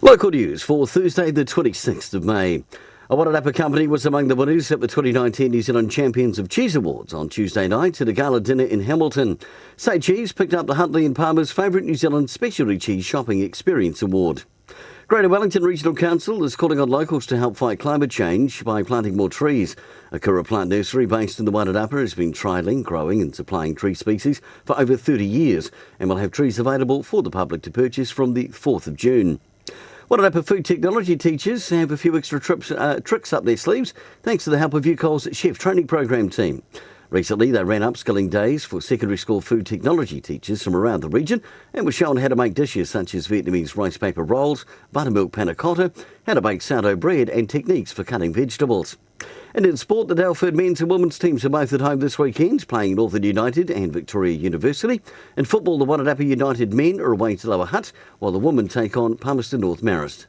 Local news for Thursday the 26th of May. A Wairarapa company was among the winners at the 2019 New Zealand Champions of Cheese Awards on Tuesday night at a gala dinner in Hamilton. Say Cheese picked up the Huntley and Palmer's Favourite New Zealand Specialty Cheese Shopping Experience Award. Greater Wellington Regional Council is calling on locals to help fight climate change by planting more trees. A Kura plant nursery based in the Wairarapa has been trialling, growing and supplying tree species for over 30 years and will have trees available for the public to purchase from the 4th of June. Wairarapa food technology teachers have a few extra tricks up their sleeves thanks to the help of UCOL's chef training program team. Recently, they ran upskilling days for secondary school food technology teachers from around the region and were shown how to make dishes such as Vietnamese rice paper rolls, buttermilk panna cotta, how to bake sourdough bread and techniques for cutting vegetables. And in sport, the Dalford men's and women's teams are both at home this weekend, playing Northern United and Victoria University. In football, the Wairarapa United men are away to Lower Hutt, while the women take on Palmerston North Marist.